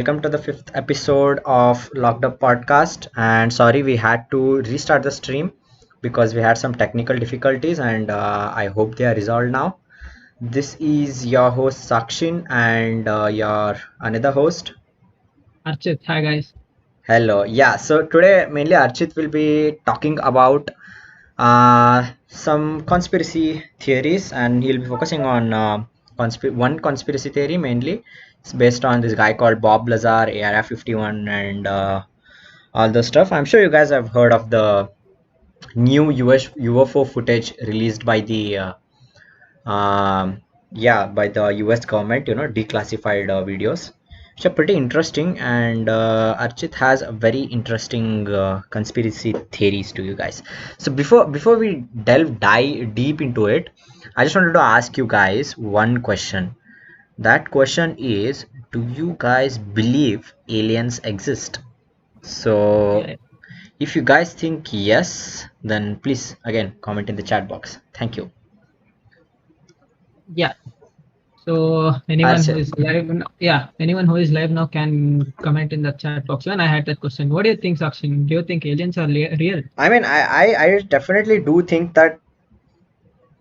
welcome to the fifth episode of Locked Up Podcast. And sorry, we had to restart the stream because we had some technical difficulties, and I hope they are resolved now. This is your host Sakshin and your another host. Archit, hi guys. Hello. Yeah, so today mainly Archit will be talking about some conspiracy theories, and he'll be focusing on one conspiracy theory mainly. It's based on this guy called Bob Lazar, Area-51, and all the stuff. I'm sure you guys have heard of the new UFO footage released by the by the US government, declassified videos. So pretty interesting, and Archit has a very interesting conspiracy theories to you guys. So before we dive deep into it, I just wanted to ask you guys one question. That question is, do you guys believe aliens exist? So Yeah, if you guys think yes, then please again comment in the chat box. Thank you. yeah. So Archit. anyone who is live now can comment in the chat box. When I had that question, what do you think, Sakshin? Do you think aliens are real? I mean, I definitely do think that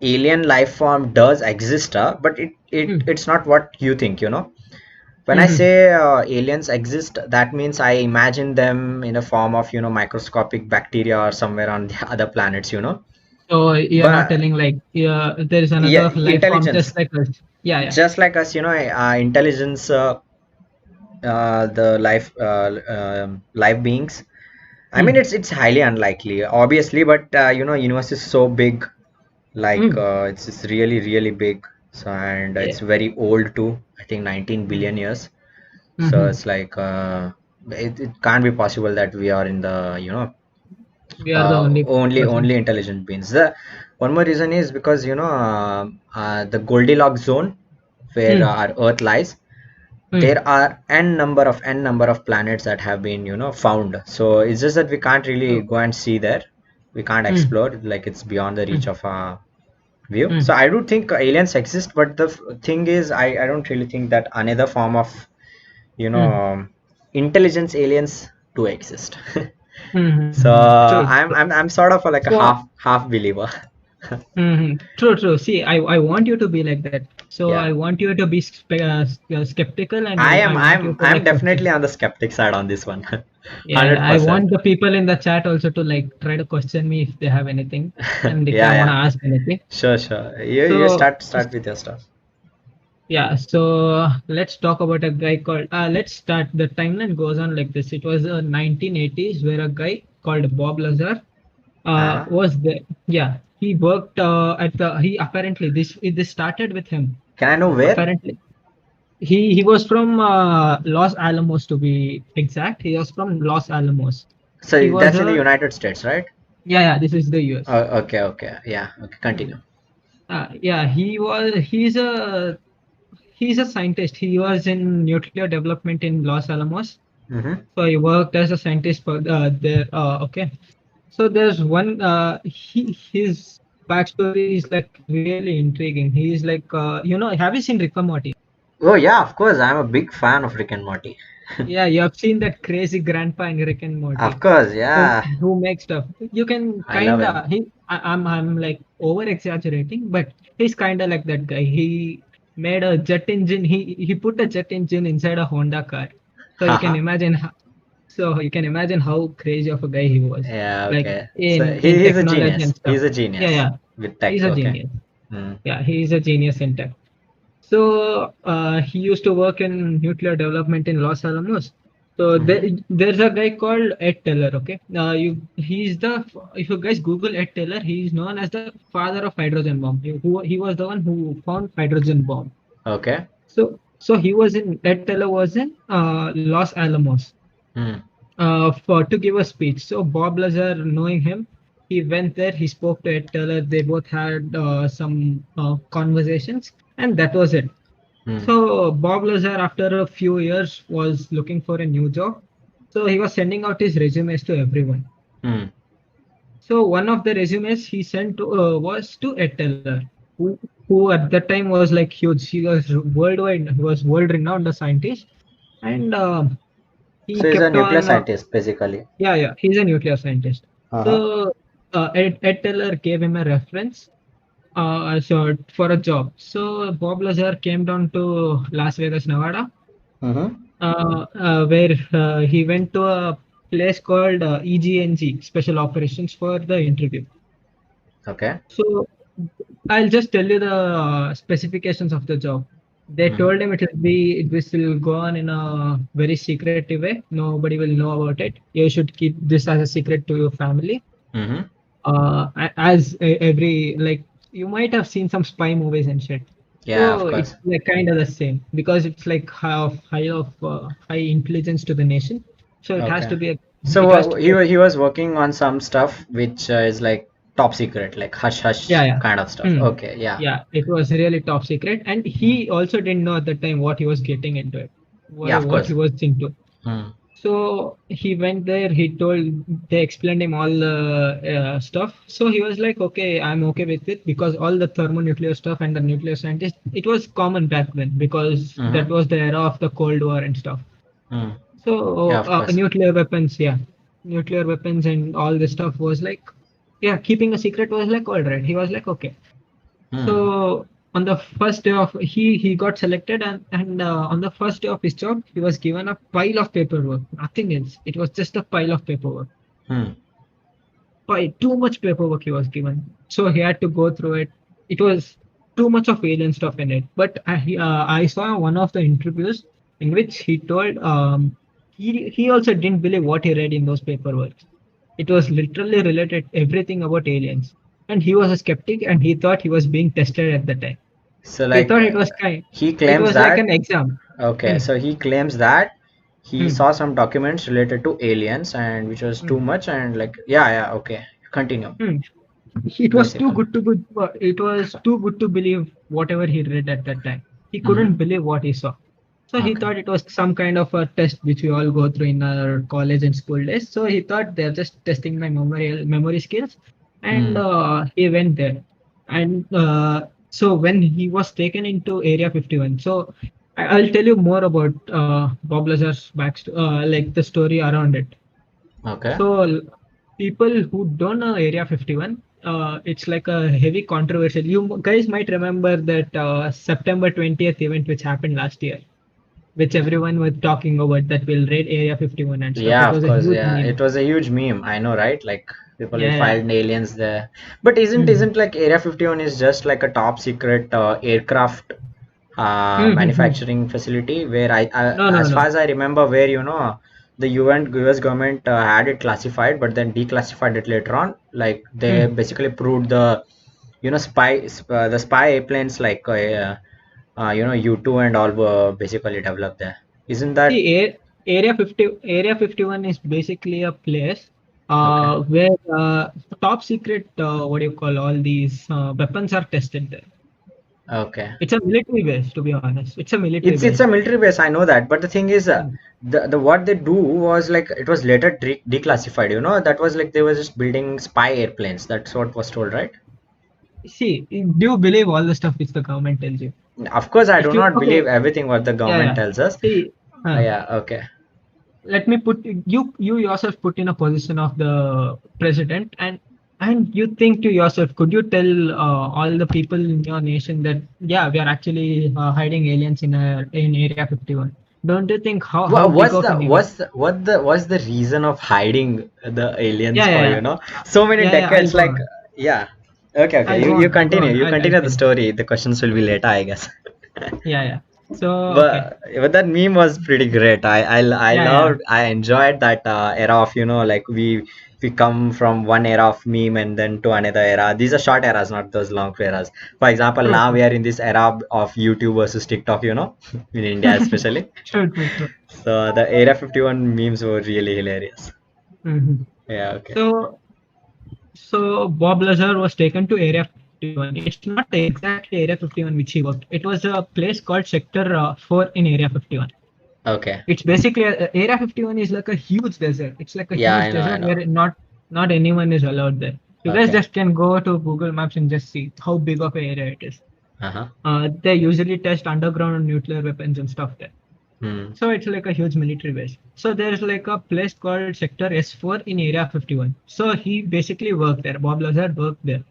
alien life form does exist, but Hmm. it's not what you think, When I Mm-hmm. say aliens exist, that means I imagine them in a form of, microscopic bacteria or somewhere on the other planets. So you're not But telling like there is yeah, another life form intelligence, just like us. Yeah, yeah. just like us, intelligence, the life beings. I mean, Hmm. it's highly unlikely, obviously, but universe is so big, like Hmm. it's really big. So and Yeah. it's very old too. I think 19 billion Mm-hmm. years. So Mm-hmm. it's like it can't be possible that we are in the We are the only only persons. intelligent beings. The one more reason is because the Goldilocks zone where Hmm. our Earth lies, Hmm. there are n number of planets that have been found. So it's just that we can't really So, go and see there. We can't hmm. explore, like it's beyond the reach Hmm. of our view. Hmm. So I do think aliens exist, but the thing is, I don't really think that another form of you know Hmm. intelligence aliens do exist. So Hmm. True. I'm sort of like a So half believer. True, true. See, I want you to be like that. So Yeah, I want you to be skeptical, and I am I want you I'm to I'm like definitely question. on the skeptic side on this one. Yeah, yeah. I 100%. want the people in the chat also to like try to question me if they have anything, and if they Yeah, want to yeah. ask anything. Sure. You So start with your stuff. yeah, so let's talk about a guy called. Let's start. The timeline goes on like this. It was 1980s where a guy called Bob Lazar Uh-huh. was there. Yeah, he worked at the. He apparently this started with him. Can I know where? Apparently, he was from Los Alamos to be exact. He was from Los Alamos. He So was that's in the a United States, right? yeah. This is the US. Oh, okay. Yeah, okay, Mm. continue. Yeah, he's a scientist. He was in nuclear development in Los Alamos. Mm-hmm. So he worked as a scientist for there. Okay. So there's one. His backstory is like really intriguing. He's like have you seen Rick and Morty? Oh yeah, of course. I'm a big fan of Rick and Morty. Yeah, you have seen that crazy grandpa in Rick and Of Morty. course, who yeah. who makes stuff. You can I love him. I'm like over exaggerating, but he's kind of like that guy. He made a jet engine. He put a jet engine inside a Honda car. So you can Haha. imagine. So you can imagine how crazy of a guy he was, Yeah, like okay. So in he's a technology genius. and stuff. He's a Yeah, genius yeah. with tech. He's a Okay. genius. Mm. Yeah, he's a genius in tech. So he used to work in nuclear development in Los Alamos. So Mm-hmm. there's a guy called Ed Teller. Okay, he's the if you guys Google Ed Teller, he's known as the father of hydrogen bomb. He was the one who found hydrogen bomb. Okay. So he was in Ed Teller was in Los Alamos Mm. for to give a speech. So Bob Lazar, knowing him, he went there. He spoke to Ed Teller. They both had some conversations, and that was it. Mm. So Bob Lazar, after a few years, was looking for a new job. So he was sending out his resumes to everyone. Mm. So one of the resumes he sent to, was to Ed Teller, who at that time was like huge. He was worldwide, he was world renowned a scientist. and he So he's a kept nuclear on. scientist, basically. Yeah, he's a nuclear scientist. Uh-huh. So Ed Teller gave him a reference so for a job. So Bob Lazar came down to Las Vegas, Nevada, Mm-hmm. where he went to a place called EGNG, Special Operations, for the interview. Okay. So I'll just tell you the specifications of the job. They Mm-hmm. told him this will go on in a very secretive way. Nobody will know about it. You should keep this as a secret to your family. Mm-hmm. As every like you might have seen some spy movies and shit. Yeah, of So it's course. like kind of the same because it's like high intelligence to the nation. So it has Okay. to be So it has to be he was working on some stuff which is like top secret, like hush hush yeah. kind of stuff. Hmm. Okay, yeah. Yeah, it was really top secret, and Mm. he also didn't know at the time what he was getting into it, Yeah, of what he course. was into. Mm. So he went there. They explained him all the stuff. So he was like, okay, I'm okay with it because all the thermonuclear stuff and the nuclear scientist, it was common back then because that Mm-hmm. was the era of the Cold War and stuff. Mm. Yeah, So of course. nuclear weapons, yeah, nuclear weapons and all this stuff was like, yeah, keeping a secret was like all right. He was like, okay. Mm. So on the first day of he got selected and on the first day of his job he was given a pile of paperwork, nothing else. It was just a pile of paperwork. Mm. Too much paperwork he was given, so he had to go through it. It was too much of alien stuff in it. But I saw one of the interviews in which he told he also didn't believe what he read in those paperwork. It was literally related everything about aliens, and he was a skeptic and he thought he was being tested at the time. So He like thought it was kind. he It claims was like that an exam. okay, Hmm, so he claims that he hmm, saw some documents related to aliens and which was hmm, too much and like yeah, okay. Continue. hmm. It was too Basically. good to good. It was too good to believe whatever he read at that time. He couldn't Mm-hmm. believe what he saw. So he Okay. thought it was some kind of a test which we all go through in our college and school days. So he thought they're just testing my memory skills, and Mm. he went there. And so when he was taken into Area 51, so I'll tell you more about Bob Lazar's backstory, like the story around it. Okay. So people who don't know Area 51, it's like a heavy controversial. You guys might remember that September 20th event which happened last year, which everyone was talking about that will raid Area 51 and stuff. Yeah, It of was a course. huge Yeah, meme. it was a huge meme. I know, right? Like people will Yeah. find aliens there. But Hmm. isn't like Area 51 is just like a top secret aircraft Hmm. manufacturing facility where No, no, as far no. as I remember, where the US government had it classified, but then declassified it later on. Like they Hmm. basically proved the the spy airplanes like U2 and all were basically developed there. Isn't that See, Area 51 is basically a place okay? where top secret, what do you call all these weapons are tested there. Okay. It's a military base, to be honest. It's a military It's a base. military base. I know that, but the thing is, Hmm. the what they do was like it was later declassified. That was like they were just building spy airplanes. That's what was told, right? See, do you believe all the stuff which the government tells you? Of course, I do If you not believe okay, everything what the yeah, government yeah. tells us. See, Yeah, okay. let me put you yourself put in a position of the president, and you think to yourself, could you tell all the people in your nation that yeah, we are actually hiding aliens in Area 51? Don't you think how big What's of the an event? what's the reason of hiding the aliens Yeah, yeah, for, yeah. so many Yeah. I'll decades? go Like, on. yeah. Okay. I'll go You on. I'll go continue. on. You I'll continue the tell you. story. The questions will be later, I guess. Yeah, yeah. So okay. But that meme was pretty great. I Yeah, yeah. loved, I enjoyed that era of, like we come from one era of meme and then to another era. These are short eras, not those long eras. For example, True, now true. we are in this era of YouTube versus TikTok, in India especially. True. So the Area 51 memes were really hilarious. Hmm. Yeah, okay. So Bob Lazar was taken to Area 51. It's not exactly Area 51 which he worked. It was a place called Sector 4 in Area 51. Okay. It's basically Area 51 is like a huge desert. It's like a Yeah, huge I desert know. where not anyone is allowed there. You guys Okay. just can go to Google Maps and just see how big of an area it is. Uh-huh. They usually test underground nuclear weapons and stuff there. Hmm. So it's like a huge military base. So there's like a place called Sector S4 in Area 51. So he basically worked there. Bob Lazar worked there.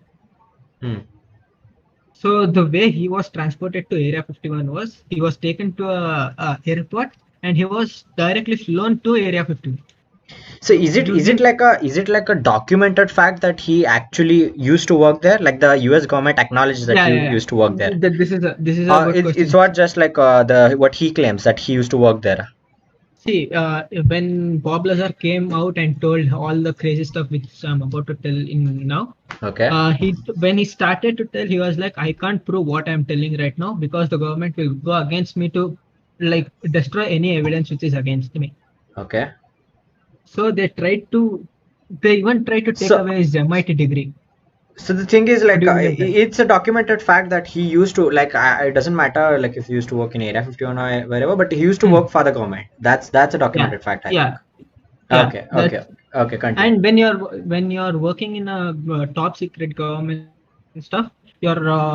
Hmm. So the way he was transported to Area 51 was he was taken to a airport and he was directly flown to Area 51 So is it using. like a documented fact that he actually used to work there? Like the US government acknowledges that Yeah, he yeah, yeah. used to work there. This is a good It's question. what just like the what he claims that he used to work there. See, when Bob Lazar came out and told all the crazy stuff which I'm about to tell in now, Okay. he when he started to tell, he was like, I can't prove what I'm telling right now because the government will go against me to like destroy any evidence which is against me. Okay. So they even tried to take So away his MIT degree. so the thing is Would like you believe that? it's a documented fact that he used to like it doesn't matter like if he used to work in Area 51 or wherever, but he used to Hmm. work for the government. That's a Yeah, documented fact, I think. yeah, yeah. Okay. Okay. That's Okay. Continue. And when you're working in a top secret government stuff, your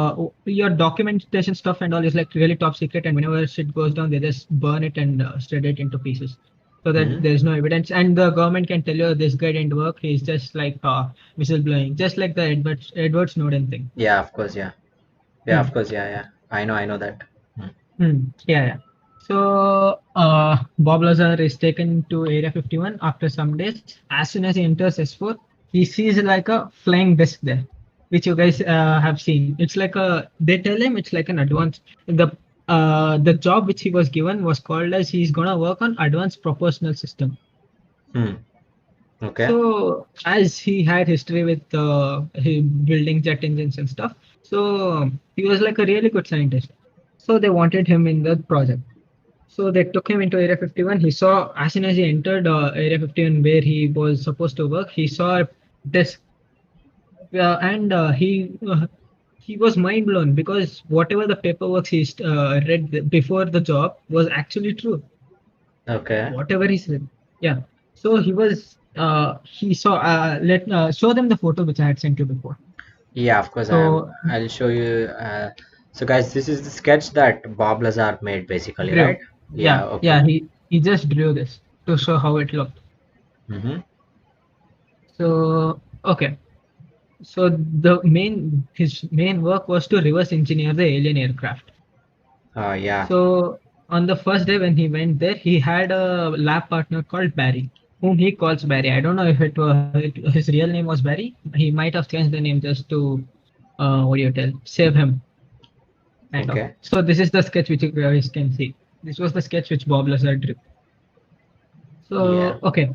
documentation stuff and all is like really top secret, and whenever shit goes down, they just burn it and shred it into pieces, so that Hmm. there's no evidence, and the government can tell you this guy didn't work. He's just like whistleblowing, just like the Edward Snowden thing. Yeah, of course. Yeah. Yeah, Hmm. of course. Yeah, yeah. I know that. Hmm. Yeah, yeah. So Bob Lazar is taken to Area 51 after some days. As soon as he enters S4, he sees like a flying disc there, which you guys have seen. It's like a they tell him it's like an advanced the job which he was given was called as he's gonna work on advanced proportional system. Hmm. Okay. So as he had history with building jet engines and stuff, so he was like a really good scientist. So they wanted him in the project. So they took him into Area 51. He saw, as soon as he entered Area 51 where he was supposed to work, he saw a desk, and he was mind blown because whatever the paperwork he read before the job was actually true. Okay. Whatever he said, yeah. So he saw. Let show them the photo which I had sent you before. Yeah, of course. So I'll show you. So guys, this is the sketch that Bob Lazar made, basically, right? drew, Yeah. yeah. Okay. He just drew this to show how it looked. Mm-hmm. So okay. So his main work was to reverse engineer the alien aircraft. Yeah. So on the first day when he went there, he had a lab partner called Barry, whom he calls Barry. I don't know if his real name was Barry. He might have changed the name just to what do you tell save him kind of. Okay. So this is the sketch which you guys can see. This was the sketch which Bob Lazar drew. Yeah. So okay.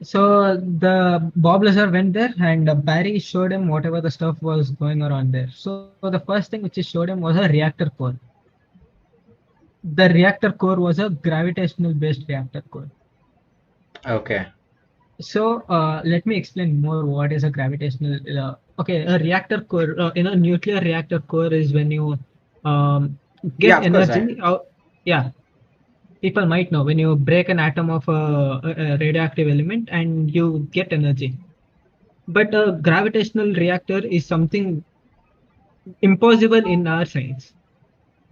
So the Bob Lazar went there and Barry showed him whatever the stuff was going around there. So the first thing which he showed him was a reactor core. The reactor core was a gravitational based reactor core. Okay. So let me explain more what is a gravitational. Okay, a reactor core, in a nuclear reactor core is when you Yeah, get of course. I. energy out. Yeah, people might know when you break an atom of a radioactive element and you get energy. But a gravitational reactor is something impossible in our science.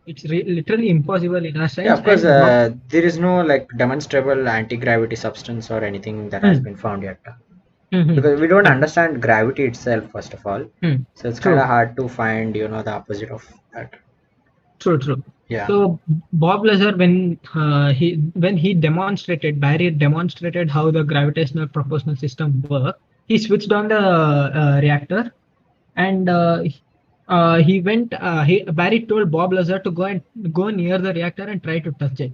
It's literally impossible in our Yeah, science. of course. And Bob, There is no like demonstrable anti-gravity substance or anything that has hmm, been found yet, hmm, because we don't yeah, understand gravity itself, first of all. hmm, So it's kind of true. hard to find, the opposite of that. True, true. Yeah. So Bob Lazar, when he demonstrated, Barry demonstrated how the gravitational proportional system works. He switched on the reactor, and he went. Barry told Bob Lazar to go near the reactor and try to touch it.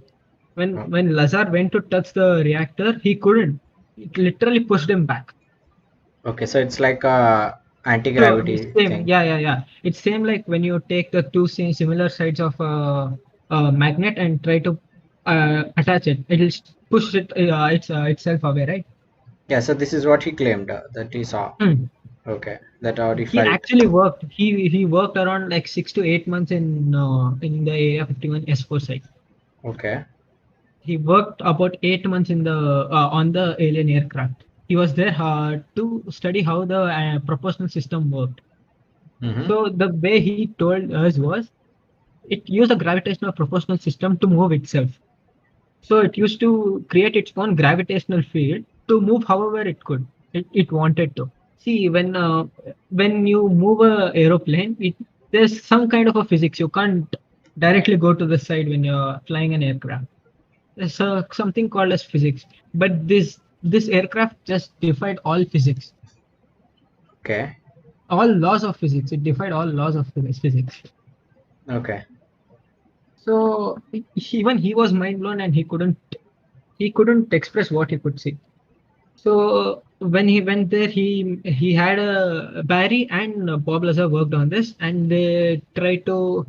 When Oh, when Lazar went to touch the reactor, he couldn't. It literally pushed him back. okay, so it's like a So it's anti-gravity same, thing. yeah, yeah, yeah. It's same like when you take the two same similar sides of a magnet and try to attach it. It'll push itself away, right? Yeah, so this is what he claimed that he saw. Hmm. Okay, that how he He felt. actually worked. He worked around like 6 to 8 months in the Area 51 S4 site. Okay. He worked about 8 months in the on the alien aircraft. He was there to study how the proportional system worked. Mm-hmm. So the way he told us was it used a gravitational proportional system to move itself. So it used to create its own gravitational field to move however it could, it wanted to. See, when you move a aeroplane, there's some kind of a physics. You can't directly go to the side when you're flying an aircraft. There's something called as physics. But this aircraft just defied all physics, Okay. all laws of physics. It defied all laws of physics. Okay. So even he was mind blown, and he couldn't express what he could see. So when he went there, he had a Barry and Bob Lazar worked on this, and they tried to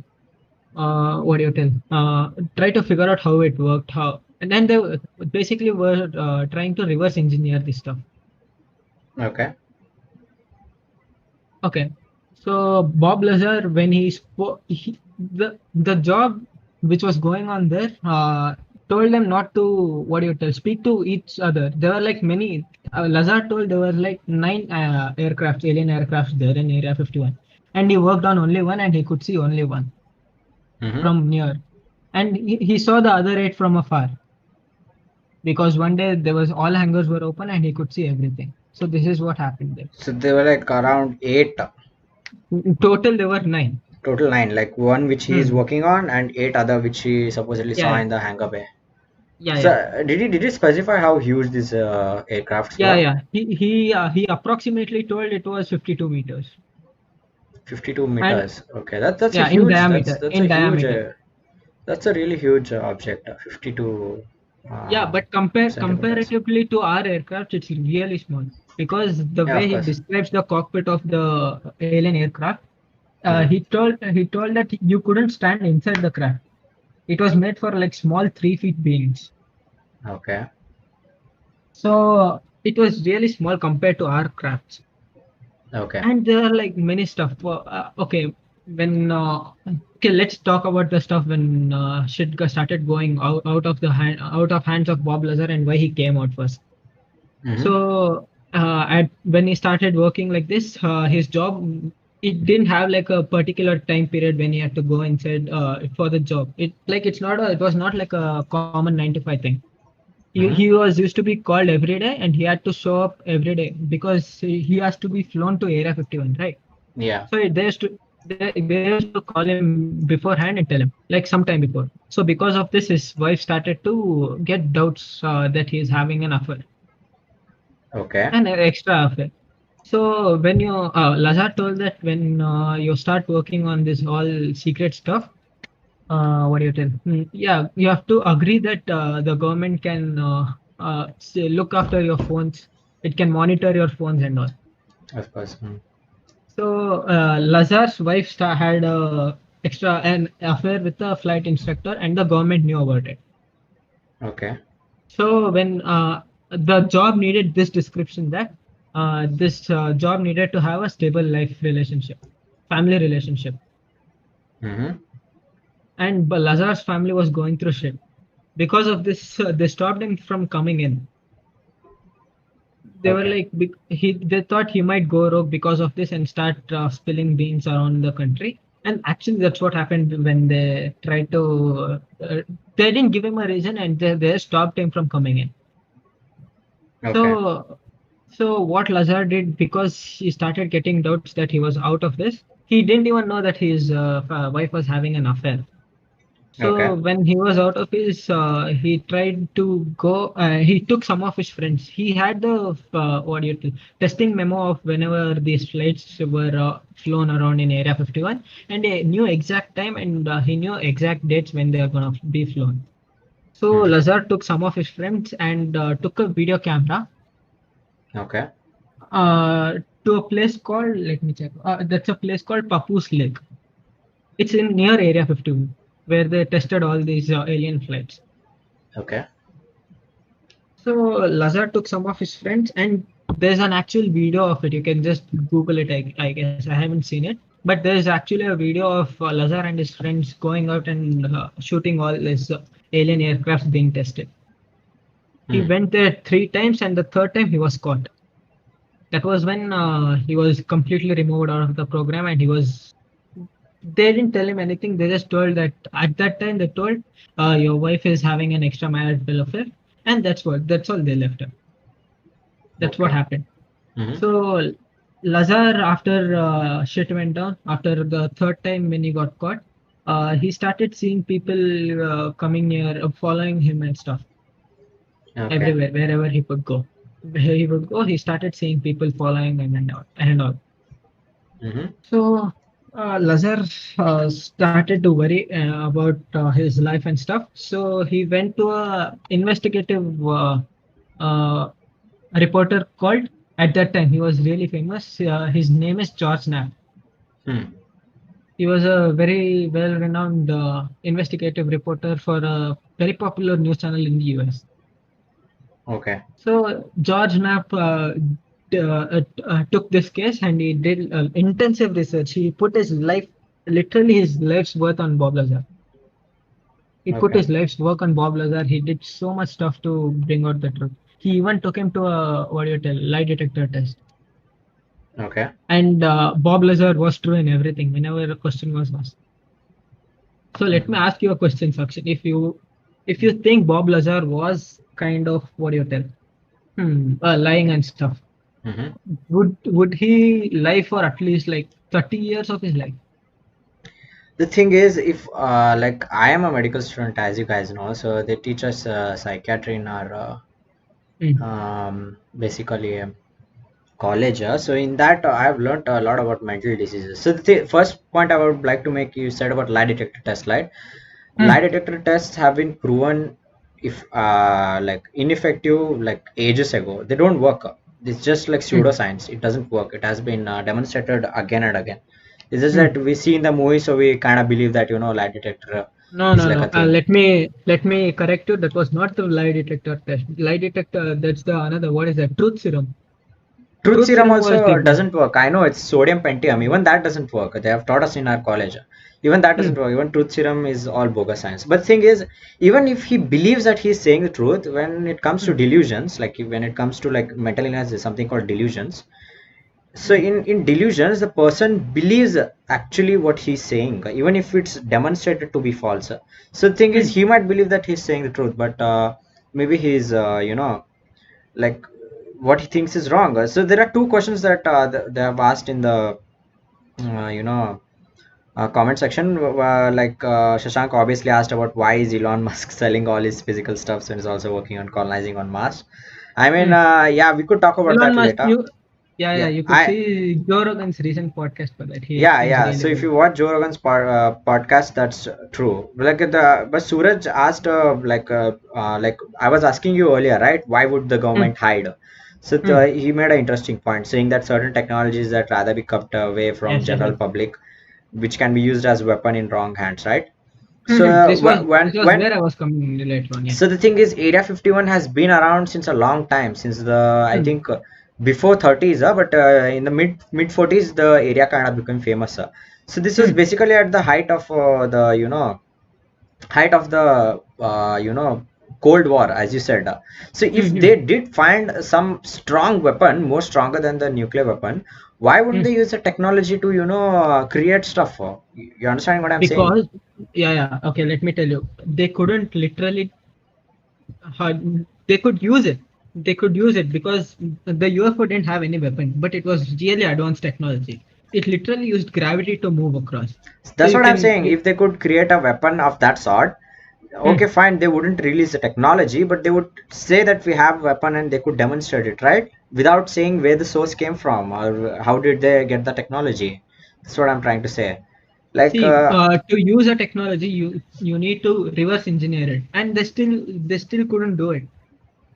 what do you tell? Try to figure out how it worked, how, and then they basically were trying to reverse engineer this stuff. Okay. Okay, so Bob Lazar, when he spoke, the job which was going on there, told them not to, what do you tell, speak to each other. There were like many. Lazar told there were like 9 aircrafts, alien aircrafts there in Area 51, and he worked on only one, and he could see only one Mm-hmm. from near, and he saw the other 8 from afar, because one day there was all hangars were open and he could see everything. So this is what happened there. So they were like around 8, In total, there were 9. total 9, like one which he is Hmm. working on and 8 other which he supposedly Yeah, saw yeah, in the hangar bay. yeah, So yeah. did he specify how huge these aircrafts Yeah, were? yeah. He approximately told it was 52 meters. 52 And meters. Okay, that's a yeah, in huge. That's diameter. that's a In huge. diameter. That's a really huge object. 52 Yeah, uh, but centimeters. comparatively to our aircraft, it's really small, because the Yeah, of way he course. describes the cockpit of the alien aircraft, Hmm. he told that you couldn't stand inside the craft. It was made for like small 3 feet beings. Okay. So it was really small compared to our crafts. Okay. And there are like many stuff. Okay, when okay, let's talk about the stuff when shit started going out of hands of Bob Lazar, and why he came out first. Hmm. So when he started working like this, his job, it didn't have like a particular time period when he had to go inside for the job. It was not like a common 9 to 5 thing. He Hmm. was used to be called every day, and he had to show up every day because he has to be flown to Area 51, right? Yeah. So they used to call him beforehand and tell him like sometime before. So because of this, his wife started to get doubts that he is having an affair, Okay. an extra affair. So when Lazar told that when you start working on this all secret stuff, what do you tell? Yeah, you have to agree that the government can look after your phones. It can monitor your phones and all. Of course. So Lazar's wife had an affair with the flight instructor, and the government knew about it. Okay. So when the job needed this description, that this job needed to have a stable life relationship, family relationship, Hmm. and Lazar's family was going through shit. Because of this, they stopped him from coming in. They were Okay. like, they thought he might go rogue because of this and start spilling beans around the country. And actually, that's what happened when they tried to. They didn't give him a reason, and they stopped him from coming in. Okay. So what Lazar did, because he started getting doubts that he was out of this, he didn't even know that his wife was having an affair. Okay. So when he was out of his, he tried to go. He took some of his friends. He had the testing memo of whenever these flights were flown around in Area 51, and he knew exact time, and he knew exact dates when they are gonna be flown. So Hmm. Lazar took some of his friends and took a video camera Okay. to a place called, let me check. That's a place called Papoose Lake. It's in near Area 51, where they tested all these alien flights. Okay. So Lazar took some of his friends, and there's an actual video of it. You can just Google it. I guess I haven't seen it, but there's actually a video of Lazar and his friends going out and shooting all these alien aircraft being tested. He Hmm. went there 3 times, and the third time he was caught. That was when he was completely removed out of the program, and he was they didn't tell him anything. They just told that at that time they told, your wife is having an extramarital affair, and that's all they left her. That's what Okay. happened. Mm-hmm. So Lazar, after shit went down, after the third time when he got caught, he started seeing people coming near, following him and stuff Okay. everywhere, wherever he could go. Where he would go, he started seeing people following him and all. And all. Mm-hmm. So Lazar started to worry about his life and stuff. So he went to a investigative uh, reporter called. At that time, he was really famous. His name is George Knapp. Hmm. He was a very well-renowned investigative reporter for a very popular news channel in the US. Okay. So George Knapp took this case and he did intensive research. He put his life, literally his life's worth on Bob Lazar. He put Okay. his life's work on Bob Lazar. He did so much stuff to bring out the truth. He even took him to a, what do you tell, lie detector test. Okay. And Bob Lazar was true in everything whenever a question was asked. So let me Mm-hmm. ask you a question, Sakshin. If you think Bob Lazar was kind of, what do you tell, lying and stuff, Mm-hmm. would he lie for at least like 30 years of his life? The thing is, if like I am a medical student, as you guys know, so they teach us psychiatry in our Mm, basically college. So in that, I've learned a lot about mental diseases. So the first point I would like to make, you said about lie detector test, right? Lie mm, detector tests have been proven if like ineffective like ages ago. They don't work. It's just like mm, pseudoscience. It doesn't work. It has been demonstrated again and again. It's just that mm. we see in the movie, so we kind of believe that lie detector No, is no, like no. a thing. Let me correct you. That was not the lie detector test. Lie detector. That's the another. What is that? Truth serum. Truth Truth serum serum was also different. doesn't work. I know it's sodium pentium. Even that doesn't work. They have taught us in our college. Even that doesn't Mm, work. Even truth serum is all bogus science. But thing is, even if he believes that he's saying the truth, when it comes to mm, delusions, like when it comes to like mental illness, there's something called delusions. So mm, in delusions, the person believes actually what he's saying, even if it's demonstrated to be false. So the thing is, mm, he might believe that he's saying the truth, but maybe he's like what he thinks is wrong. So there are two questions that they have asked in the uh, you know comment section. Like Shashank obviously asked about why is Elon Musk selling all his physical stuff and is also working on colonizing on Mars. I mean, mm. yeah, we could talk about Elon that Musk. later. Yeah. Yeah, You could I see Joe Rogan's recent podcast for that. He explains yeah. really So if well. you watch Joe Rogan's podcast, that's true. But Suraj asked like I was asking you earlier, right? Why would the Mm, government hide? So mm. he made an interesting point, saying that certain technologies that rather be kept away from Yes, yes, general yes. public, which can be used as weapon in wrong hands, right? So Mhm. This was when where I was coming later on. Yeah. so the thing is, Area 51 has been around since a long time, since the I Mm, think before 30s, but in the mid 40s, the area kind of became famous. So this was mm, basically at the height of the height of the Cold War, as you said. So if mm, they mm, did find some strong weapon, more stronger than the nuclear weapon, why wouldn't mm. they use the technology to create stuff? You understand what I'm saying? Because yeah. Okay, let me tell you. They couldn't literally. Uh, they could use it. They could use it because the UFO didn't have any weapon, but it was really advanced technology. It literally used gravity to move across. So That's you what I'm can. saying. If they could create a weapon of that sort, Mm, okay, fine, they wouldn't release the technology, but they would say that we have a weapon and they could demonstrate it, right? Without saying where the source came from or how did they get the technology. That's what I'm trying to say. Like, See, to use a technology, you need to reverse engineer it, and they still couldn't do it.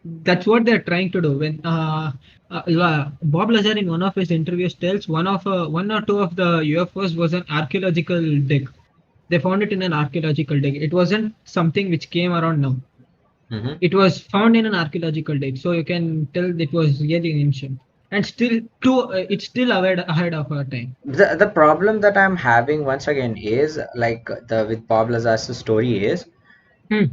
That's what they're trying to do. When Bob Lazar in one of his interviews tells one or two of the UFOs was an archaeological dig. They found it in an archaeological dig. It wasn't something which came around now. mhm. It was found in an archaeological dig, so you can tell it was really ancient and still it's still ahead of our time. The problem that I'm having once again is like the with Bob Lazar's story is Hmm.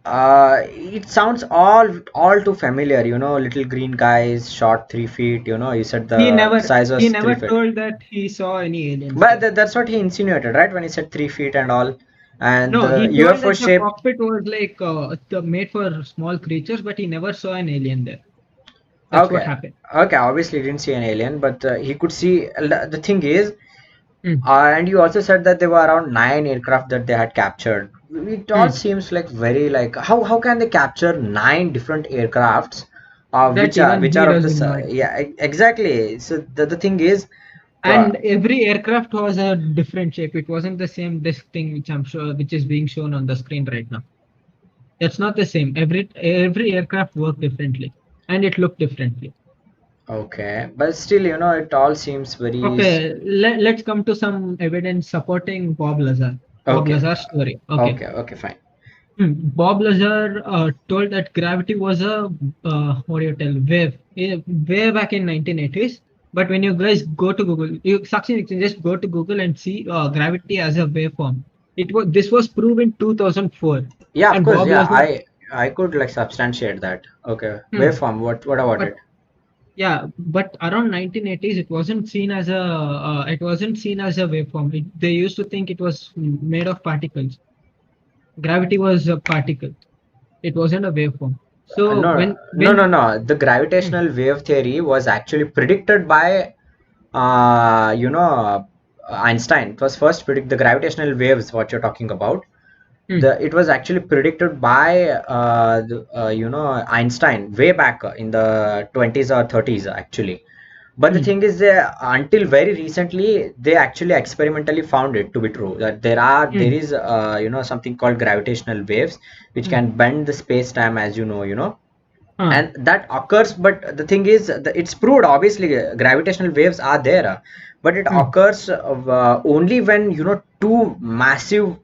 It sounds all too familiar, little green guys, short 3 feet, you said He the never size he was never 3 feet. told that he saw any aliens But there. that's what he insinuated, right? When he said 3 feet and all. And No, the he told UFO that the shape. cockpit was like made for small creatures, but he never saw an alien there. That's what Okay. happened. Okay, obviously he didn't see an alien, but he could see. The thing is, Mm, and you also said that there were around 9 aircraft that they had captured. It all mm. seems like very like how can they capture 9 different aircrafts, That even which he are of doesn't this know. yeah exactly. So the thing is, uh, And every aircraft was a different shape. It wasn't the same disk thing, which I'm sure, which is being shown on the screen right now. It's not the same. Every aircraft worked differently, and it looked differently. okay, but still it all seems very Okay, let's come to some evidence supporting Bob Lazar. Bob okay, Lazar's story. Okay. okay, fine. Bob Lazar told that gravity was a what do you tell wave way back in 1980s. But when you guys go to Google, Sakshin, you can just go to Google and see gravity as a waveform. This was proved in 2004, Yeah, of and course. Bob Yeah, Lazar. I could like substantiate that. Okay, Hmm, waveform. What about but it? yeah, but around 1980s, it wasn't seen as a waveform. They used to think it was made of particles. Gravity was a particle. It wasn't a waveform. So No, no. The Hmm, gravitational wave theory was actually predicted by, Einstein. It was first predict the gravitational waves. What you're talking about. hmm, It was actually predicted by, Einstein way back in the 20s or 30s actually. But the hmm, thing is, until very recently, they actually experimentally found it to be true that there hmm, is something called gravitational waves which hmm. can bend the space time, as Huh. and that occurs. But the thing is, it's proved obviously gravitational waves are there, but it Hmm, occurs only when two massive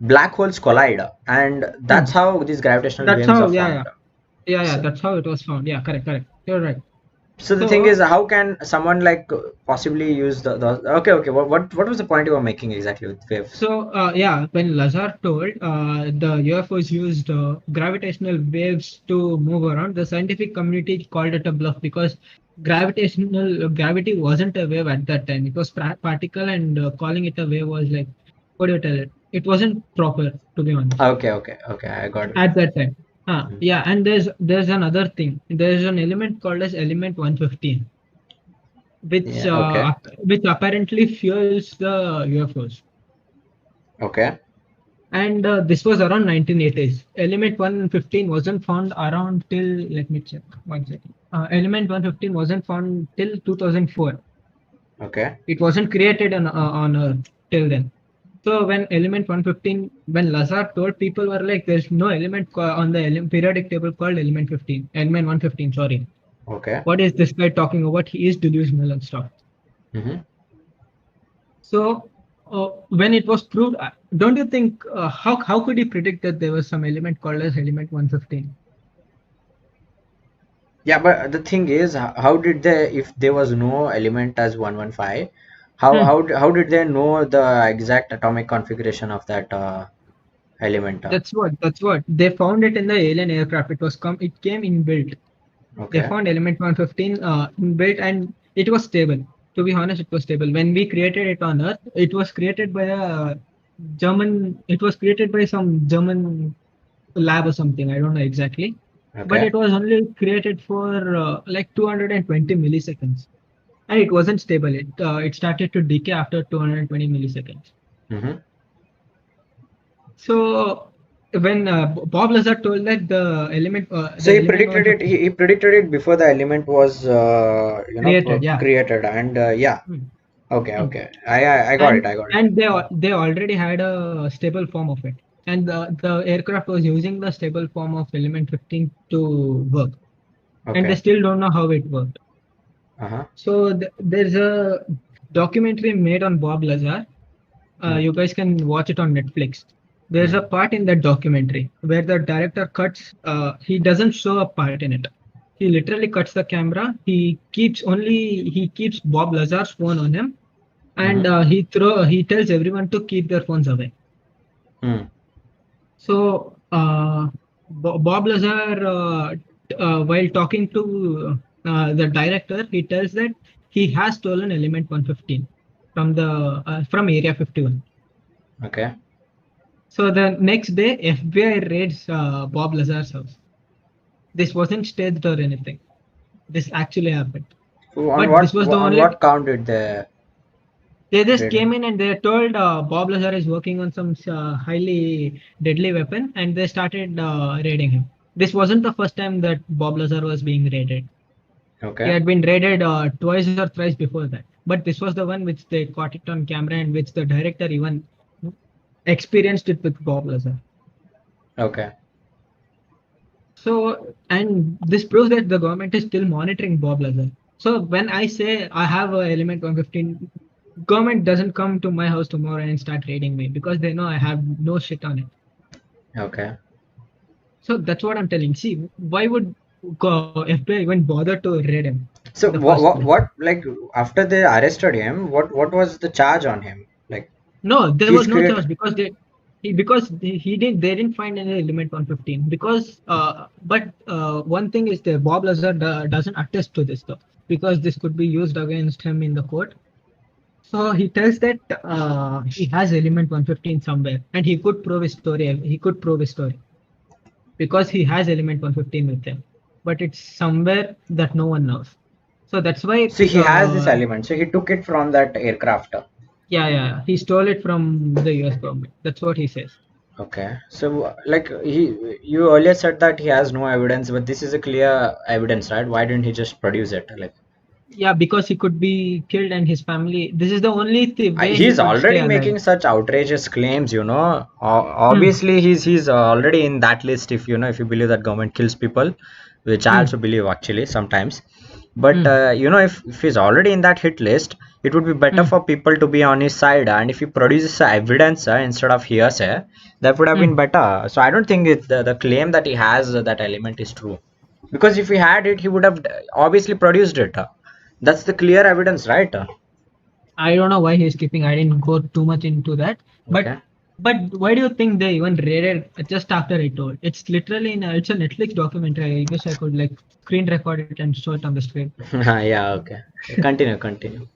black holes collide, and that's hmm. how these gravitational That's waves are how, yeah, formed. yeah, yeah, yeah. So, That's how it was found. Yeah, correct, correct. You're right. so the thing is, So, how can someone like possibly use the okay, what was the point you were making exactly with waves? yeah, when Lazar told the UFOs used gravitational waves to move around, the scientific community called it a bluff because gravity wasn't a wave at that time. It was particle, and calling it a wave was like, what do you tell it? It wasn't proper, to be honest, Okay, I got it. at that time. Mhm. Yeah, and there's another thing. There's an element called as element 115, Yeah, okay, which apparently fuels the UFOs. okay. And this was around 1980s. Element 115 wasn't found around till, let me check one second. Element 115 wasn't found till 2004. Okay. It wasn't created on Earth till then. So when Lazar told, people were like, there's no on the periodic table called element 15, element 115, sorry. Okay. What is this guy talking about? He is delusional and stuff. Mm-hmm. So when it was proved, don't you think how could he predict that there was some element called as element 115? Yeah, but the thing is, how did they, if there was no element as 115, Hmm. how did they know the exact atomic configuration of that element? That's what they found it in the alien aircraft. It came inbuilt. They Okay. found element 115 inbuilt, and it was stable. To be honest, it was stable. When we created it on Earth, it was created by a German. It was created by some German lab or something. I don't know exactly, but Okay. it was only created for like 220 milliseconds, and it wasn't stable. It started to decay after 220 milliseconds. Mm-hmm. So when Bob Lazar told that So the he element predicted it. 150 He predicted it before the element was, created, yeah. created, and yeah. Hmm. Okay, Hmm. okay. I got it. and I got it. and they already had a stable form of it, and the aircraft was using the stable form of element 15 to work, and they Okay. still don't know how it worked. Uh-huh. So there's a documentary made on Bob Lazar. Mm. You guys can watch it on Netflix. There's Mm. a part in that documentary where the director cuts. He doesn't show a part in it. He literally cuts the camera. He keeps Bob Lazar's phone on him, and Mm-hmm. he tells everyone to keep their phones away. Mm. So Bob Lazar, while talking to the director, he tells that he has stolen element 115 from the from Area 51. Okay. So the next day, FBI raids Bob Lazar's house. This wasn't staged or anything. This actually happened. On But this what was the on only. what count did they They just raid him? came in and they told Bob Lazar is working on some highly deadly weapon, and they started raiding him. This wasn't the first time that Bob Lazar was being raided. He Okay. had been raided twice or thrice before that. But this was the one which they caught it on camera and which the director even experienced it with Bob Lazar. Okay. So, and this proves that the government is still monitoring Bob Lazar. So when I say I have a element 115, government doesn't come to my house tomorrow and start raiding me because they know I have no shit on it. Okay. So that's what I'm telling. See, why would FBI even bother to raid him in So the first place? what like after they arrested him, what was the charge on him? Like No, there he's was no create. charge because he didn't they didn't find any element 115 because but one thing is that Bob Lazar doesn't attest to this though because this could be used against him in the court. So he tells that he has element 115 somewhere and he could prove his story. He could prove his story because he has element 115 with him, but it's somewhere that no one knows. So that's why So he has this element. So he took it from that aircraft. yeah, he stole it from the US government. That's what he says. Okay. So like you earlier said that he has no evidence, but this is a clear evidence, right? Why didn't he just produce it? Like Yeah, because he could be killed and his family. This is the only way he he's could stay already alive. making such outrageous claims, you know. Hmm. Obviously, he's already in that list. If you know, if you believe that government kills people, which I also Hmm. believe actually sometimes. But Hmm. you know, if he's already in that hit list, it would be better Hmm. for people to be on his side. And if he produces evidence instead of hearsay, that would have been Hmm. better. So I don't think the claim that he has that element is true. Because if he had it, he would have obviously produced it. That's the clear evidence, right? I don't know why he's keeping. I didn't go too much into that. But Okay. but why do you think they even raided just after I told? It's literally it's a Netflix documentary. I guess I could like screen record it and show it on the screen. Yeah, okay. Continue, continue.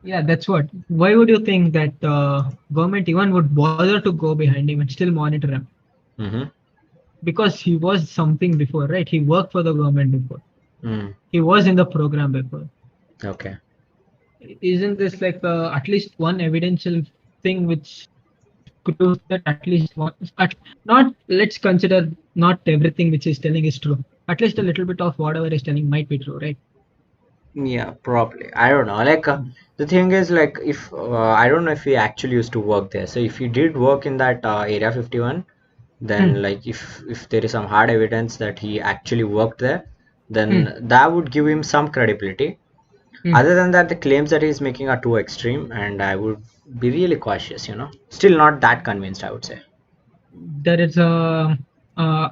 Yeah, that's what. Why would you think that government even would bother to go behind him and still monitor him? Mm-hmm. Because he was something before, right? He worked for the government before. Mm. He was in the program before. Okay. Isn't this like at least one evidential thing which proves that at least one, not let's consider not everything which he's telling is true. At least a little bit of whatever he's telling might be true, right? Yeah, probably. I don't know. Like the thing is, like if I don't know if he actually used to work there. So if he did work in that Area 51, then Hmm. like if there is some hard evidence that he actually worked there, Hmm. then that would give him some credibility. Hmm. Other than that, the claims that he's making are too extreme, and I would be really cautious. You know, still not that convinced, I would say. There is a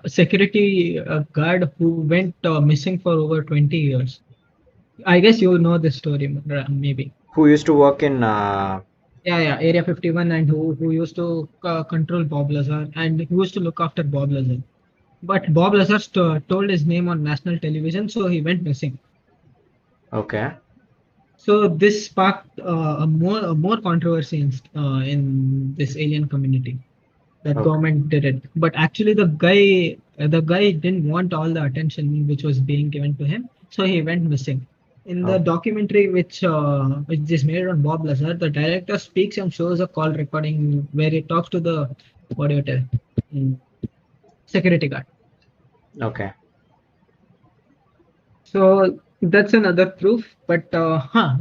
security guard who went missing for over 20 years. I guess you know this story, maybe. Who used to work in Yeah, Area 51, and who used to control Bob Lazar, and who used to look after Bob Lazar. But Bob Lazar told his name on national television, so he went missing. okay. So this sparked a more controversy in this alien community. That Okay. government did it, but actually the guy didn't want all the attention which was being given to him, so he went missing. In the Oh, documentary which is made on Bob Lazar, the director speaks and shows a call recording where he talks to the what do you tell Mm, security guard. okay. So that's another proof. But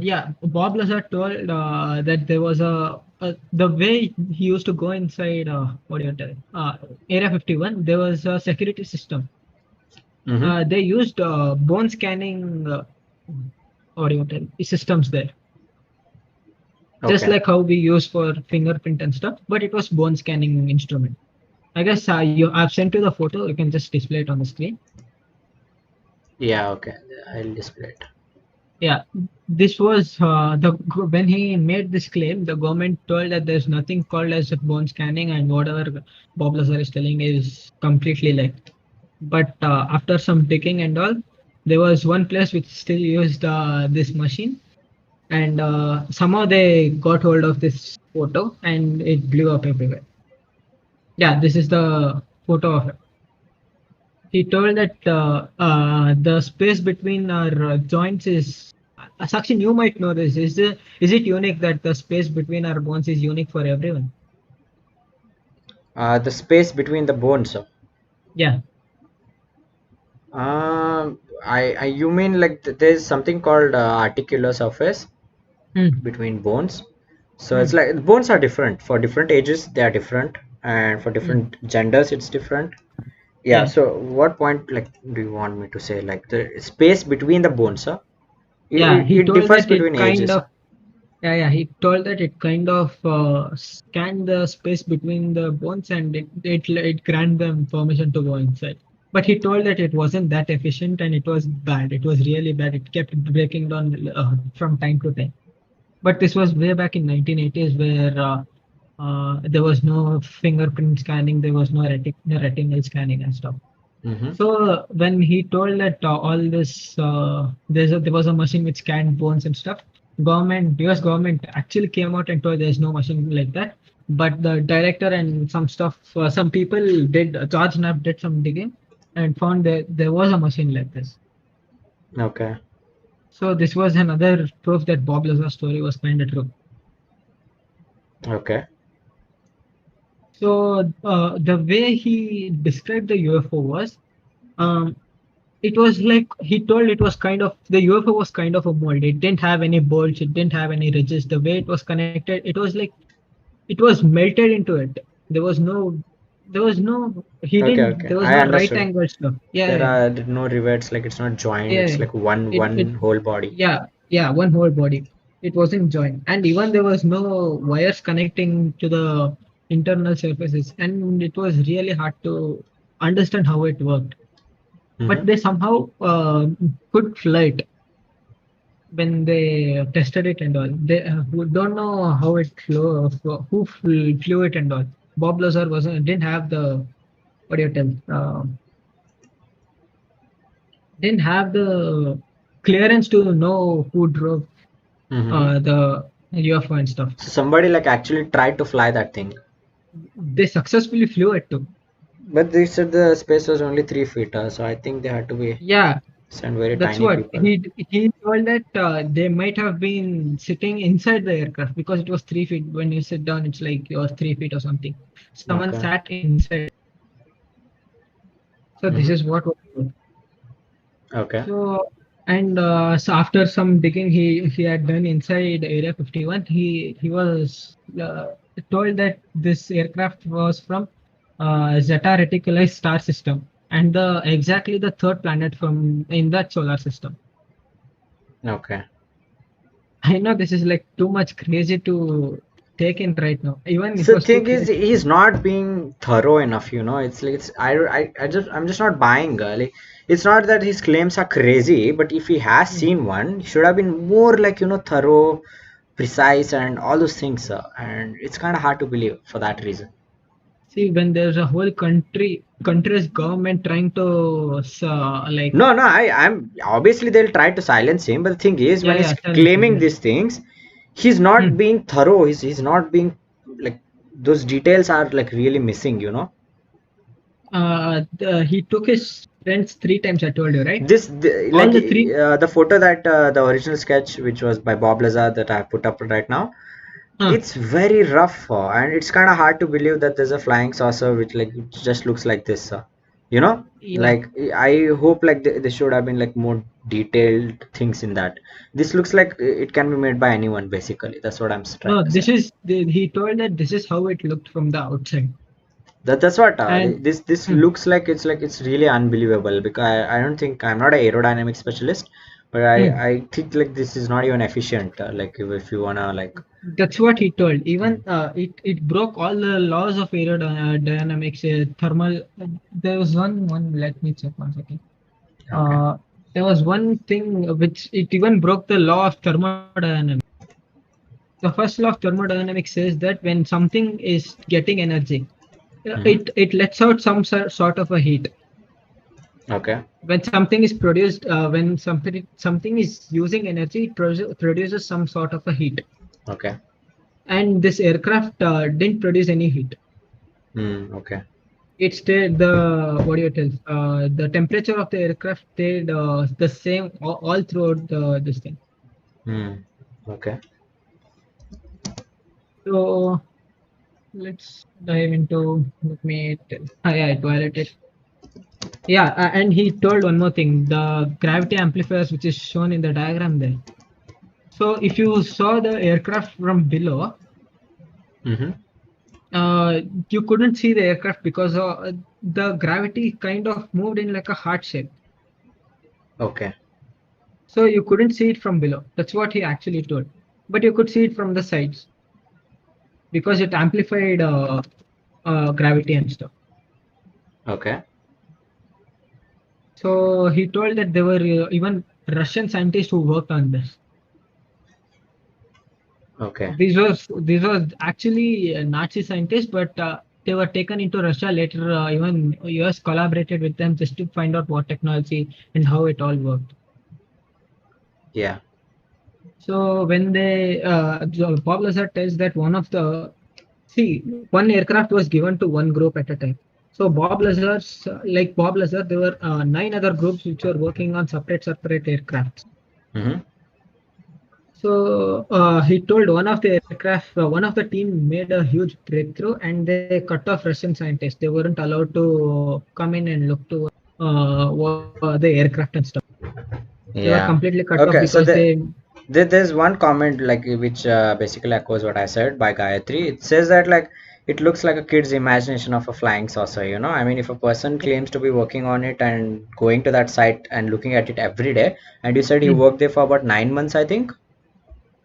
yeah, Bob Lazar told that there was the way he used to go inside what do you tell Area 51. There was a security system. Mm-hmm. They used bone scanning what do you tell systems there, just Okay. like how we use for fingerprint and stuff. But it was bone scanning instrument. I guess I've sent you the photo. You can just display it on the screen. Yeah, okay. I'll display it. Yeah, this was when he made this claim, the government told that there's nothing called as bone scanning, and whatever Bob Lazar is telling is completely like. But after some digging and all, there was one place which still used this machine, and somehow they got hold of this photo and it blew up everywhere. Yeah, this is the photo of it. He told that the space between our joints is. Sakshin, you might know this. Is it unique that the space between our bones is unique for everyone? The space between the bones. Yeah. You mean like there's something called articular surface Hmm. between bones. So it's Hmm. like bones are different for different ages. They are different, and for Hmm. different genders, it's different. Yeah. Yeah. So what point like do you want me to say? Like the space between the bones, huh? Yeah. He It told differs that it between kind ages. of. Yeah, yeah. He told that it kind of scanned the space between the bones and it granted them permission to go inside. But he told that it wasn't that efficient and it was bad. It was really bad. It kept breaking down from time to time. But this was way back in 1980s where there was no fingerprint scanning, there was no retinal scanning and stuff. Mm-hmm. So when he told that all this, there was a machine which scanned bones and stuff. US government actually came out and told there's no machine like that. But the director and some stuff, some people did. George Knapp did some digging and found that there was a machine like this. Okay. So this was another proof that Bob Lazar's story was kind of true. Okay. So the way he described the UFO was, um, it was like he told it was kind of the UFO was kind of a mold. It didn't have any bolts. It didn't have any ridges. The way it was connected, it was like it was melted into it. There was no, there was no. He Okay. didn't. Okay. There was I no right understood. angle stuff. Yeah, There yeah, are no rivets. Like it's not joined. yeah. It's like It one whole body. yeah, yeah. One whole body. It wasn't joined, and even there was no wires connecting to the internal surfaces, and it was really hard to understand how it worked. But Mm-hmm. they somehow could fly it when they tested it and all. They who don't know how it flew it and all. Bob Lazar wasn't didn't have the what do you tell didn't have the clearance to know who drove Mm-hmm. the UFO and stuff. So somebody like actually tried to fly that thing, They successfully flew it too. but they said the space was only 3 feet. So I think they had to be Yeah, send very that's tiny what people. he told that they might have been sitting inside the aircraft because it was 3 feet. When you sit down, it's like you're 3 feet or something. Someone Okay. sat inside. So this Mm-hmm. is what was good. Okay. So and so after some digging he had done inside Area 51, he was told that this aircraft was from Zeta Reticuli star system and the exactly the third planet from in that solar system. Okay. I know this is like too much crazy to take in right now. Even it So the was too thing is, crazy. he's not being thorough enough. It's like I'm just not buying. Like it's not that his claims are crazy, but if he has Mm. seen one, he should have been more like thorough, precise, and all those things. And it's kind of hard to believe for that reason. See, when there's a whole country's government trying to like No, no, I'm obviously they'll try to silence him, but the thing is, when yeah, he's yeah, silence him, claiming yeah. these things, he's not Hmm. being thorough. He's not being like those details are like really missing. He took his friends 3 times. I told you, right? All Like the three. the photo that the original sketch, which was by Bob Lazar, that I put up right now, Uh, it's very rough, and it's kind of hard to believe that there's a flying saucer which like it just looks like this. yeah. Like I hope like they should have been like more detailed things in that. This looks like it can be made by anyone basically. That's what I'm trying No, to say. he told that this is how it looked from the outside. That's what And this hmm, looks like it's really unbelievable because I don't think I'm not an aerodynamic specialist, but hmm, I think like this is not even efficient. Like if you wanna like. that's what he told. Mm, Even it broke all the laws of aerodynamics, thermal. There was one. Let me check 1 second. okay. Uh, there was one thing which it even broke the law of thermodynamics. The first law of thermodynamics says that when something is getting energy, Mm-hmm. it lets out some sort of a heat. Okay. When something is produced, when something is using energy, it produces some sort of a heat. Okay. And this aircraft didn't produce any heat. Okay. It stayed the what do you tell? The temperature of the aircraft stayed the same all throughout this thing. Okay. So let's dive into. Let me tell. Yeah, it violated. Yeah, and he told one more thing: the gravity amplifiers, which is shown in the diagram there. So if you saw the aircraft from below, Mm-hmm. uh, you couldn't see the aircraft because the gravity kind of moved in like a heart shape. Okay. So you couldn't see it from below. That's what he actually told. But you could see it from the sides because it amplified gravity and stuff. Okay. So he told that there were even Russian scientists who worked on this. Okay. These was actually Nazi scientists, but they were taken into Russia later. Even US collaborated with them just to find out what technology and how it all worked. Yeah. So when Bob Lazar tells that one of the see one aircraft was given to one group at a time. So Bob Lazar, there were nine other groups which were working on separate aircrafts. Mm-hmm. So he told one of the team made a huge breakthrough, and they cut off Russian scientists. They weren't allowed to come in and look to the aircraft and stuff. They were Yeah. completely cut off Okay. So because they. there's one comment like which basically echoes what I said by Gayatri. It says that like it looks like a kid's imagination of a flying saucer. I mean, if a person claims to be working on it and going to that site and looking at it every day, and you said he Mm, worked there for about 9 months, I think.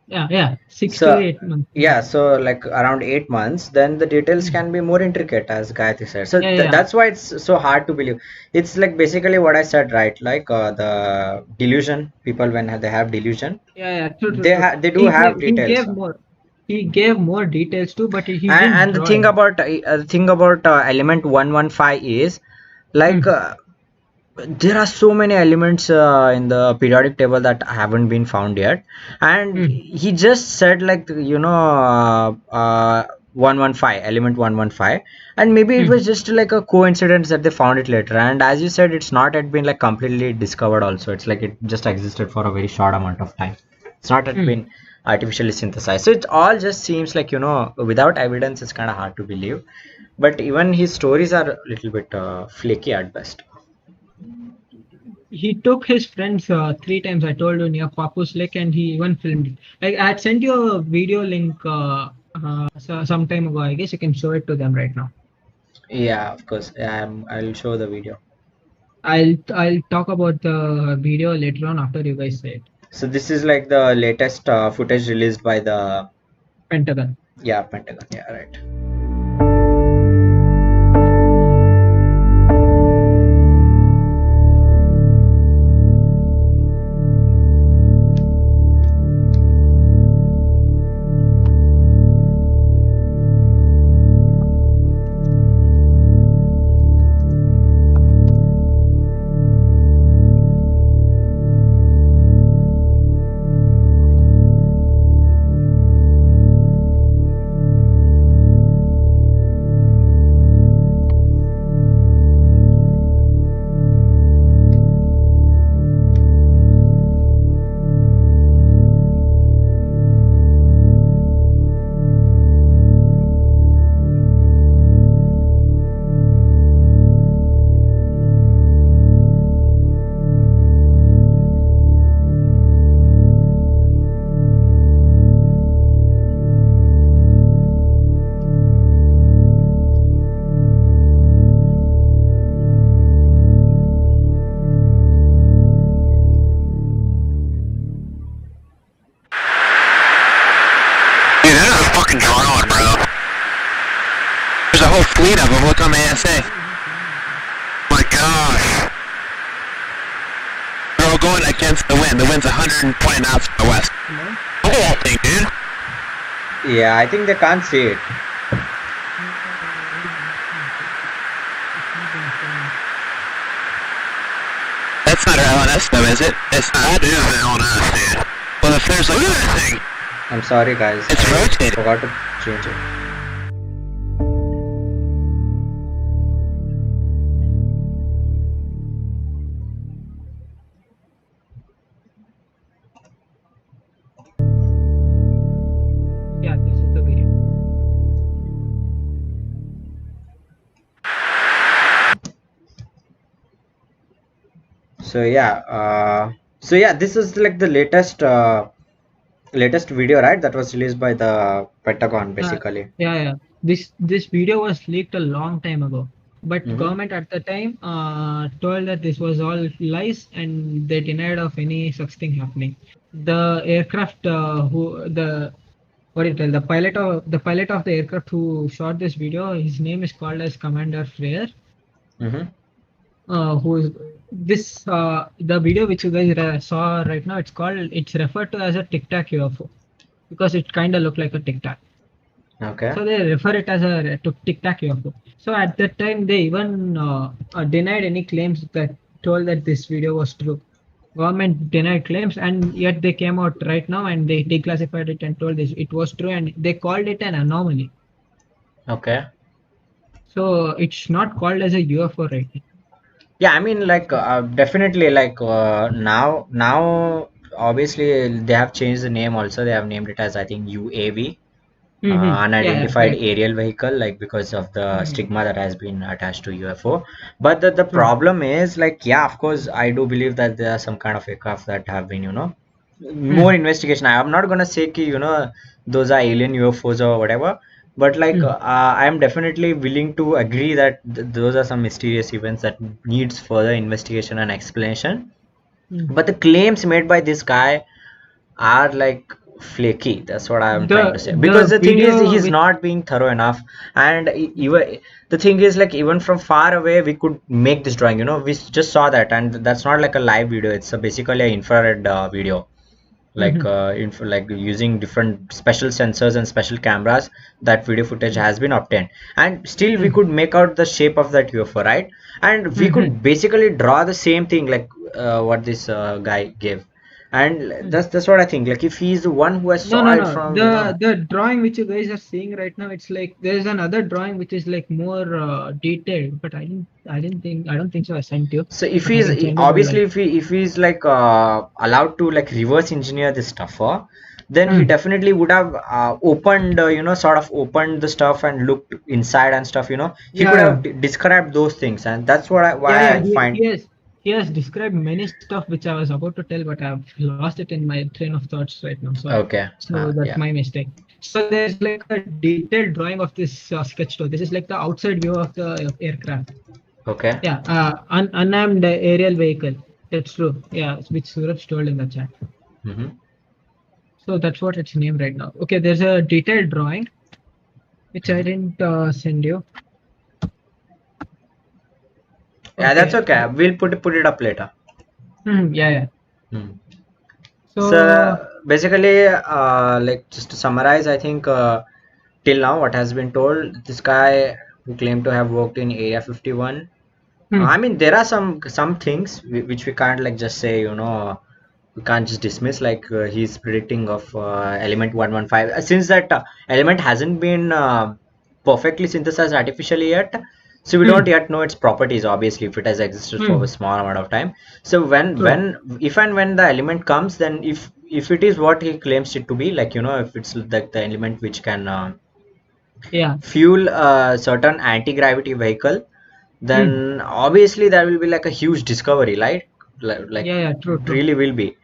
yeah, 6 to 8 months. Yeah, so like around 8 months, then the details Mm, can be more intricate, as Gayatri said. So yeah. that's why it's so hard to believe. It's like basically what I said, right? Like the delusion, people when they have delusion, True. they do have He details. gave more. He gave more details too, but he didn't And draw it. the thing about element 115 is like Mm, there are so many elements in the periodic table that haven't been found yet, and mm, he just said like 115 element 115, and maybe it mm, was just like a coincidence that they found it later. And as you said, it's not yet been like completely discovered also. It's like it just existed for a very short amount of time. It's not yet mm. been artificially synthesized, so it all just seems like without evidence it's kind of hard to believe. But even his stories are a little bit flaky at best. He took his friends 3 times. I told you near Papu's Lake, and he even filmed it. I had sent you a video link some time ago. I guess you can show it to them right now. Yeah, of course. I'll show the video. I'll talk about the video later on after you guys say it. So this is like the latest footage released by the Pentagon. Pentagon. Yeah, right. Dude, that is a fucking drone, bro. There's a whole fleet of them. Look on the ASA. My gosh. They're all going against the wind. The wind's 120 knots to the west. The whole thing, dude. Yeah, I think they can't see it. consider LNS though, is it? It's not. That is LNS, dude. Well, if there's like that thing. I'm sorry, guys. It's I rotating. forgot to change it. Yeah, this is the video. So yeah, this is like the latest video, right? That was released by the Pentagon, basically. Yeah. This video was leaked a long time ago, but Mhm. government at the time told that this was all lies, and they denied of any such thing happening. The aircraft what do you tell, the pilot of the aircraft who shot this video, his name is called as Commander Freer. Mm-hmm. Who is this? The video which you guys saw right now, it's referred to as a Tic Tac UFO because it kind of looked like a Tic Tac. Okay. So they refer it as a Tic Tac UFO. So at that time, they even denied any claims that told that this video was true. Government denied claims, and yet they came out right now and they declassified it and told this it was true, and they called it an anomaly. Okay. So it's not called as a UFO right now. Yeah, I mean, like definitely, like now obviously they have changed the name. Also, they have named it as, I think, UAV, unidentified Yeah, aerial vehicle, like because of the Mhm. stigma that has been attached to UFO. But the True. problem is, like, yeah, of course, I do believe that there are some kind of aircraft that have been, more investigation. I'm not gonna say ki, those are alien UFOs or whatever, but like I am definitely willing to agree that those are some mysterious events that needs further investigation and explanation. But the claims made by this guy are like flaky. That's what I'm trying to say, because the thing is, video he's with not being thorough enough. And even the thing is, like, even from far away we could make this drawing. We just saw that, and that's not like a live video. It's basically an infrared video, like like using different special sensors and special cameras. That video footage has been obtained, and still we could make out the shape of that UFO, right? And we could basically draw the same thing, like what this guy gave. And that's what I think, like, if he's the one who has No, saw no, it no. from, The drawing which you guys are seeing right now, it's like there's another drawing which is like more detailed, but I don't think so. I sent you, so if but I he's can send you the obviously, link. if he's like allowed to like reverse engineer this stuff, then he definitely would have opened, sort of opened the stuff and looked inside and stuff. He could Yeah, have described those things, and that's what yeah. I find. He has described many stuff which I was about to tell, but I've lost it in my train of thoughts right now. Okay. So that's Yeah. my mistake. So there's like a detailed drawing of this sketch tool. This is like the outside view of the aircraft. Okay. Yeah, unmanned aerial vehicle. That's true. Yeah, which Suraj told in the chat. Mm-hmm. So that's what it's named right now. Okay, there's a detailed drawing which I didn't send you. Yeah, that's okay. We'll put it up later. Yeah. Hmm. So So basically, like, just to summarize, I think till now what has been told, this guy who claimed to have worked in Area 51. I mean, there are some things which we can't like just say, we can't just dismiss. Like he's predicting of element 115. Since that element hasn't been perfectly synthesized artificially yet, so we don't yet know its properties. Obviously, if it has existed for a small amount of time. So if and when the element comes, then if it is what he claims it to be, like, if it's like the element which can fuel a certain anti-gravity vehicle, then obviously there will be like a huge discovery, right? Like true. really will be.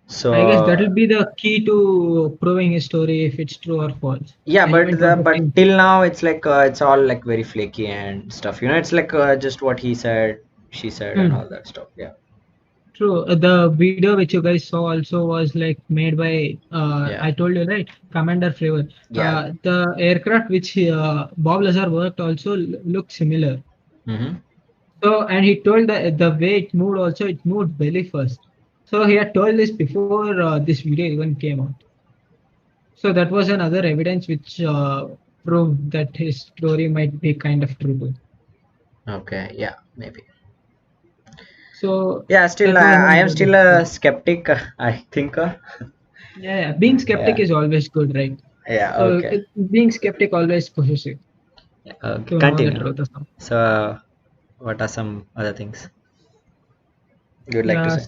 So I guess that will be the key to proving his story if it's true or false. yeah, but Element 115. till now it's like it's all like very flaky and stuff. It's like just what he said, she said, and all that stuff. Yeah. True. The video which you guys saw also was like made by I told you, right, Commander Freer. Yeah. The aircraft which Bob Lazar worked also looked similar. Mm-hmm. So, and he told that the way it moved also, it moved belly first. So he had told this before this video even came out. So that was another evidence which proved that his story might be kind of true. Okay. Yeah. Maybe. So Yeah, still that was I am another still good. a skeptic. I think. Yeah, being skeptic Yeah. is always good, right? Yeah. So Okay. being skeptic always pushes you Okay. to know the Continue. truth or something. So, what are some other things you would like to Yeah, say?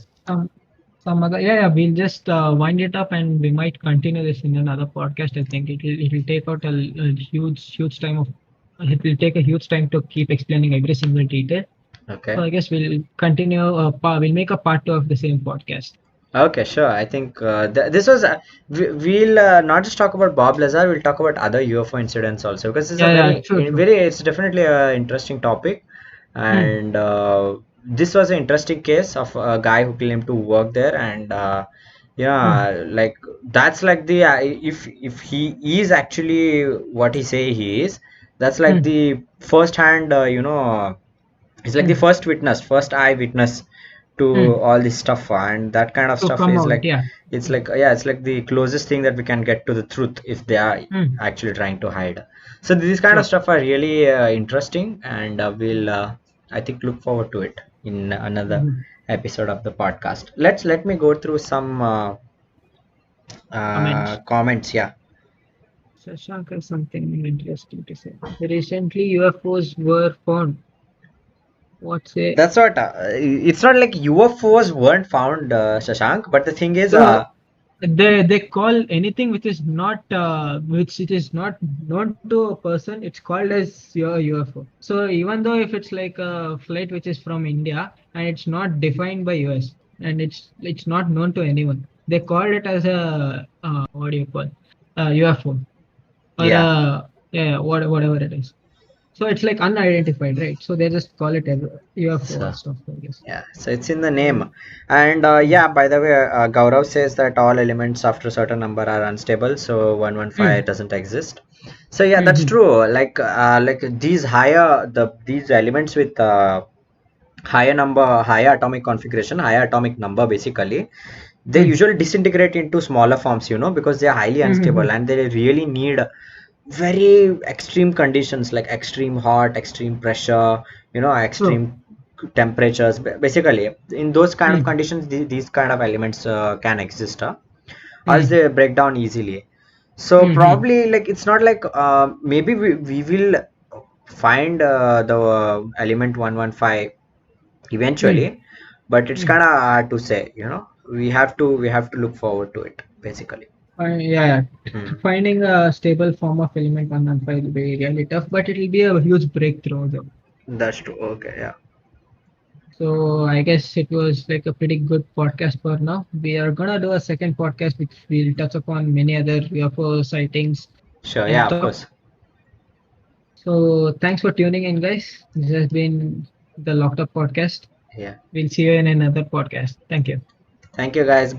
some other. Yeah, yeah. We'll just wind it up, and we might continue this in another podcast. I think it will take out a huge time of. It will take a huge time to keep explaining every single detail. So Okay. I guess we'll continue. We'll make a part two of the same podcast. Okay, sure. I think this was we'll not just talk about Bob Lazar. We'll talk about other UFO incidents also because it's a Yeah, yeah. True, true. it's definitely a interesting topic, Hmm. and this was an interesting case of a guy who claimed to work there, and Hmm. yeah, like that's like the if he is actually what he say he is, that's like Hmm. the first hand it's like the Hmm. first eye witness to Hmm. all this stuff, and that kind of To stuff come is out, like yeah. it's like yeah, it's like the closest thing that we can get to the truth if they are Hmm. actually trying to hide. So these kind of True. stuff are really interesting, and we'll I think look forward to it in another Mhm. episode of the podcast. Let me go through some Comments. comments. Yeah, Shashank has something interesting to say. Recently, UFOs were found. What's a that's what it's not like UFOs weren't found, Shashank, but the thing is so they call anything which is not which it is not known to a person. It's called as your UFO. So even though if it's like a flight which is from India and it's not defined by US and it's not known to anyone, they call it as a what do you call UFO or yeah. yeah, whatever it is. So it's like unidentified, right? So they just call it as UFO or So stuff, I guess. yeah, so it's in the name. So, And mm, yeah, by the way, Gaurav says that all elements after a certain number are unstable, so 115 mm, doesn't exist. So yeah, that's mm, true. Like these elements with higher atomic configuration, higher atomic number basically, they mm, usually disintegrate into smaller forms, because they are highly mm, unstable mm, and they really need very extreme conditions like extreme hot, extreme pressure, true. extreme temperatures. Basically, in those kind of Mm, conditions, these kind of elements can exist, else mm, they break down easily. So mm, probably like it's not like maybe we will find the element 115 mm, eventually, but it's mm. kind of hard to say. We have to look forward to it basically. Yeah, Hmm. finding a stable form of element on non-file will be really tough, but it will be a huge breakthrough though. That's true. Okay, yeah. So I guess it was like a pretty good podcast for now. We are gonna do a second podcast which will touch upon many other UFO sightings Sure, and yeah, of stuff. course. So thanks for tuning in, guys. This has been the Locked Up Podcast. Yeah. We'll see you in another podcast. Thank you. Thank you guys.